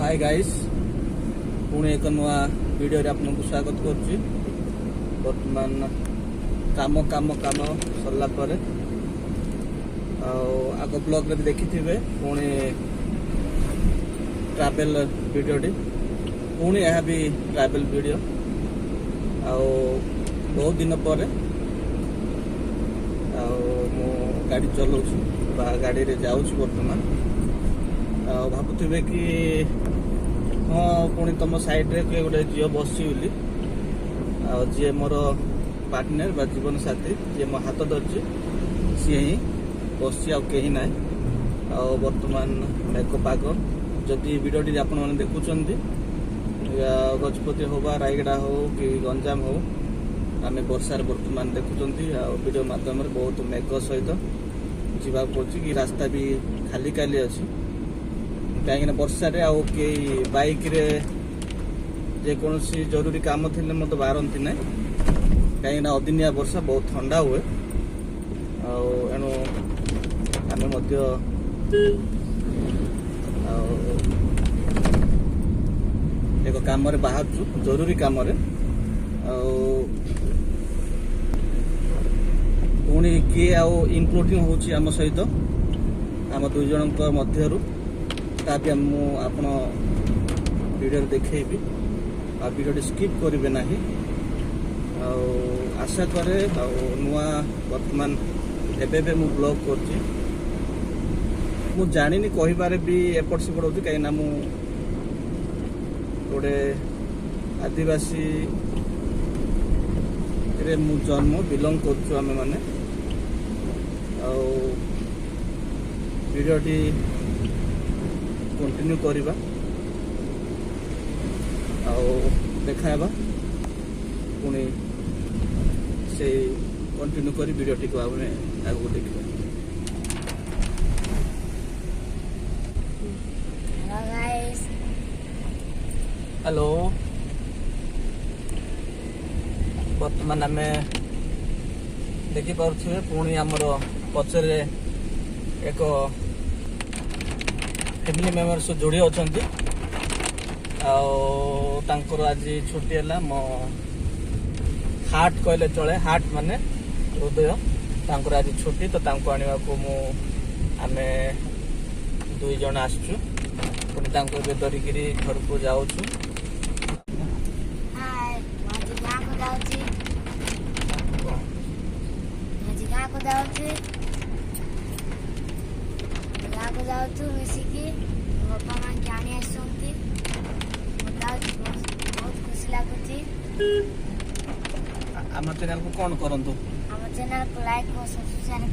Hi guys पुणी एक नुआ वीडियो रे आपको स्वागत करुच्ची। बर्तमान काम काम काम सरला परे आग ब्लॉग रे देखी थे पुणी ट्रैवल वीडियो टी पुणी यह भी ट्रैवल वीडियो बहुत दिन पर गाड़ी चलाऊँ गाड़ी रे जाऊँ बर्तमान भावुवे कि हाँ पुणी तुम साइड्रे किए गोटे झील बसी जी मोर पार्टनर बा जीवन साथी जी मो हाथ धरची सी ही बस कहीं ना बर्तमान मेघ पाग जदि भिडियोटी आपण मैंने देखुं गजपति हो बा रायगड़ा हो कि गंजाम हो आम वर्षार बर्तमान देखुं वीडियो माध्यम बहुत मेघ सहित जीवा पड़े कि रास्ता भी खाली खाली अच्छी कहीं वर्षारे आउ कई बाइक रे जेकोसी जरूरी काम थे मत बारती ना कहीं अदिनिया वर्षा बहुत ठंडा हुए एणु आम एक काम बाहर जरूरी काम पुणी किए इनक्लूडिंग होची आम सहित आम दुई जन मध्यरु ताकि आपण वीडियो देखी आ वीडियो स्किप करेंगे ना आशा करे नुआ वर्तमान एबे मु ब्लॉग करची मु जानी कहीबारे भी एपट सेपट होची कहीं मु गोटे आदिवासी रे मु जन्म बिलोंग करछु आमे माने वीडियोटी कंटिन्यू करवा देखा पुणी से कंटिन्यू कर वीडियोटी को आगे देखा। हेलो बर्तमान आम देखिपे पुणी आमर पचरे एक फैमिली मेम्बर्स जोड़ी अच्छा आज छुट्टी है मो हार्ट कहले चले हार्ट माने हृदय तांकर आज छुट्टी तो आने को आमे दुई जन आसचु पुणी धरिकी घर को जाऊँ मिसिकी बापा माँ जानी आसती बहुत खुशी लगुच। आम चैनल को कौन करंतु आम चैनल को लाइक और सब्सक्राइब